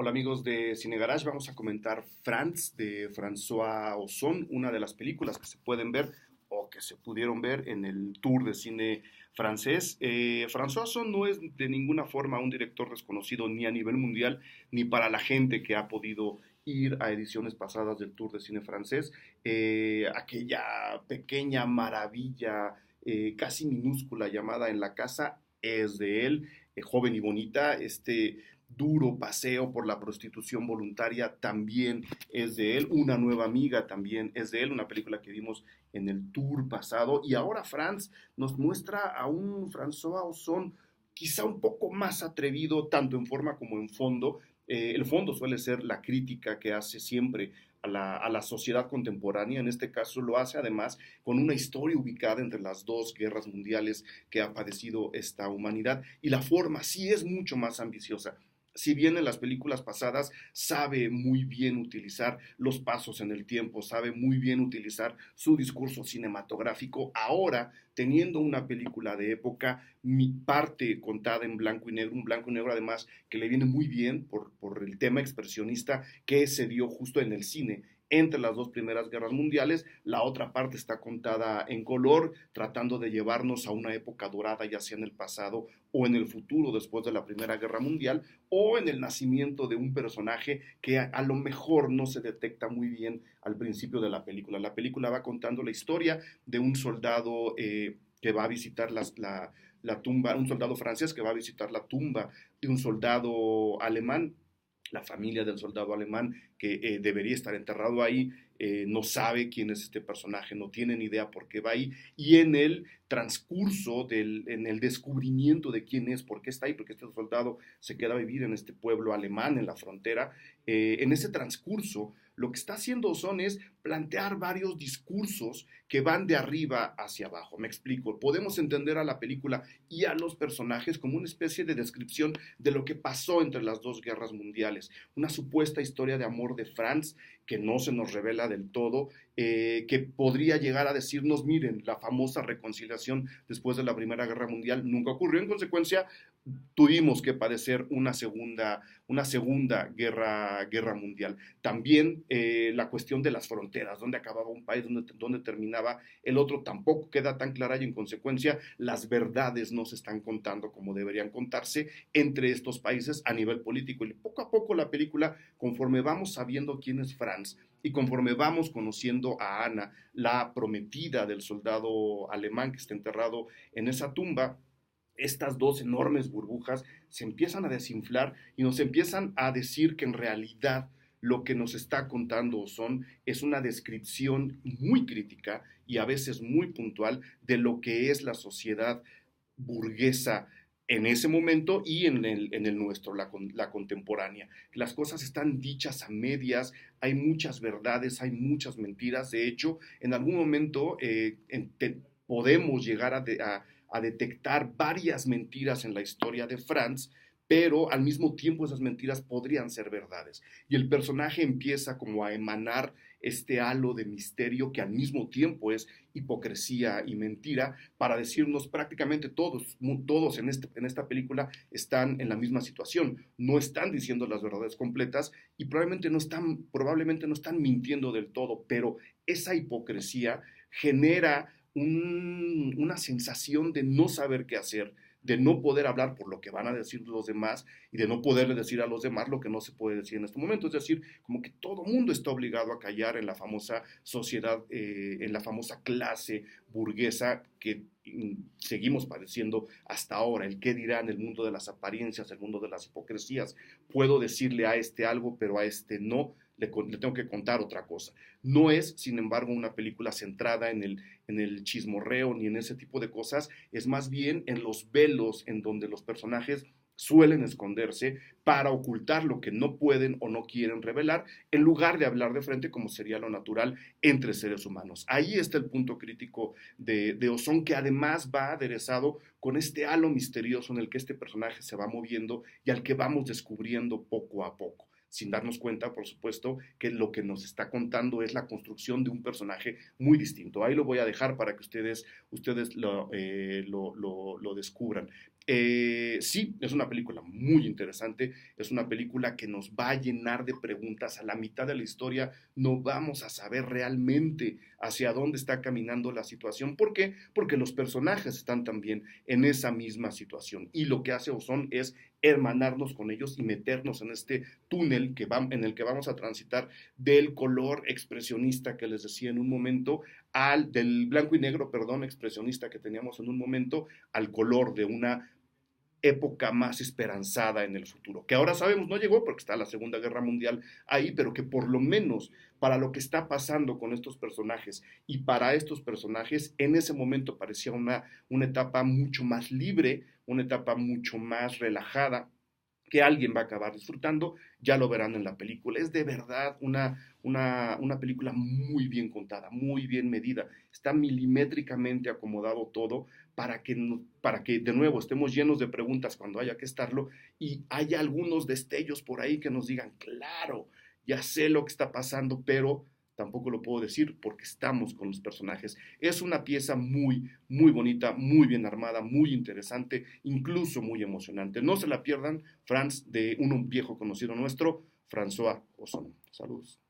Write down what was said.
Hola amigos de Cine Garage, vamos a comentar Franz de François Ozon, una de las películas que se pueden ver o que se pudieron ver en el tour de cine francés. François Ozon no es de ninguna forma un director desconocido ni a nivel mundial ni para la gente que ha podido ir a ediciones pasadas del tour de cine francés. Aquella pequeña maravilla casi minúscula llamada En la casa es de él, Joven y bonita, este duro paseo por la prostitución voluntaria también es de él, Una nueva amiga también es de él, una película que vimos en el tour pasado, y ahora Franz nos muestra a un François Ozon quizá un poco más atrevido tanto en forma como en fondo. El fondo suele ser la crítica que hace siempre a la sociedad contemporánea. En este caso lo hace además con una historia ubicada entre las dos guerras mundiales que ha padecido esta humanidad, y la forma sí es mucho más ambiciosa. Si bien en las películas pasadas sabe muy bien utilizar los pasos en el tiempo, sabe muy bien utilizar su discurso cinematográfico, ahora teniendo una película de época, mi parte contada en blanco y negro, un blanco y negro además que le viene muy bien por el tema expresionista que se dio justo en el cine entre las dos primeras guerras mundiales. La otra parte está contada en color, tratando de llevarnos a una época dorada, ya sea en el pasado o en el futuro después de la Primera Guerra Mundial, o en el nacimiento de un personaje que a lo mejor no se detecta muy bien al principio de la película. La película va contando la historia de un soldado que va a visitar la tumba, un soldado francés que va a visitar la tumba de un soldado alemán. La familia del soldado alemán que debería estar enterrado ahí no sabe quién es este personaje, no tiene ni idea por qué va ahí, y en el transcurso, en el descubrimiento de quién es, por qué está ahí, porque este soldado se queda a vivir en este pueblo alemán en la frontera, en ese transcurso lo que está haciendo Ozon es plantear varios discursos que van de arriba hacia abajo. Me explico, podemos entender a la película y a los personajes como una especie de descripción de lo que pasó entre las dos guerras mundiales, una supuesta historia de amor de Franz que no se nos revela del todo, que podría llegar a decirnos, miren, la famosa reconciliación después de la Primera Guerra Mundial nunca ocurrió, en consecuencia tuvimos que padecer una segunda guerra mundial. También la cuestión de las fronteras, dónde acababa un país, dónde terminaba el otro, tampoco queda tan clara, y en consecuencia las verdades no se están contando como deberían contarse entre estos países a nivel político. Y poco a poco la película, conforme vamos sabiendo quién es Franz y conforme vamos conociendo a Ana, la prometida del soldado alemán que está enterrado en esa tumba, estas dos enormes burbujas se empiezan a desinflar y nos empiezan a decir que en realidad lo que nos está contando Ozon es una descripción muy crítica y a veces muy puntual de lo que es la sociedad burguesa en ese momento y en el nuestro, la contemporánea. Las cosas están dichas a medias, hay muchas verdades, hay muchas mentiras. De hecho, en algún momento podemos llegar a detectar varias mentiras en la historia de Franz, pero al mismo tiempo esas mentiras podrían ser verdades. Y el personaje empieza como a emanar este halo de misterio que al mismo tiempo es hipocresía y mentira, para decirnos prácticamente todos en esta película están en la misma situación, no están diciendo las verdades completas y probablemente no están mintiendo del todo, pero esa hipocresía genera una sensación de no saber qué hacer, de no poder hablar por lo que van a decir los demás y de no poderle decir a los demás lo que no se puede decir en este momento. Es decir, como que todo mundo está obligado a callar en la famosa sociedad, en la famosa clase burguesa que seguimos padeciendo hasta ahora, el qué dirán, el mundo de las apariencias, el mundo de las hipocresías. Puedo decirle a este algo, pero a este no, le tengo que contar otra cosa. No es, sin embargo, una película centrada en el chismorreo ni en ese tipo de cosas, es más bien en los velos en donde los personajes suelen esconderse para ocultar lo que no pueden o no quieren revelar, en lugar de hablar de frente como sería lo natural entre seres humanos. Ahí está el punto crítico de Ozon, que además va aderezado con este halo misterioso en el que este personaje se va moviendo y al que vamos descubriendo poco a poco, sin darnos cuenta, por supuesto, que lo que nos está contando es la construcción de un personaje muy distinto. Ahí lo voy a dejar para que ustedes lo descubran. Sí, es una película muy interesante, es una película que nos va a llenar de preguntas. A la mitad de la historia no vamos a saber realmente hacia dónde está caminando la situación. ¿Por qué? Porque los personajes están también en esa misma situación y lo que hace Ozon es hermanarnos con ellos y meternos en este túnel en el que vamos a transitar del color expresionista que les decía en un momento, del blanco y negro, perdón, expresionista que teníamos en un momento, al color de una época más esperanzada en el futuro, que ahora sabemos no llegó porque está la Segunda Guerra Mundial ahí, pero que por lo menos para lo que está pasando con estos personajes y para estos personajes, en ese momento parecía una etapa mucho más libre, una etapa mucho más relajada, que alguien va a acabar disfrutando, ya lo verán en la película. Es de verdad una película muy bien contada, muy bien medida. Está milimétricamente acomodado todo para que de nuevo estemos llenos de preguntas cuando haya que estarlo y haya algunos destellos por ahí que nos digan, claro, ya sé lo que está pasando, pero tampoco lo puedo decir porque estamos con los personajes. Es una pieza muy, muy bonita, muy bien armada, muy interesante, incluso muy emocionante. No se la pierdan, Franz, de un viejo conocido nuestro, François Ozon. Saludos.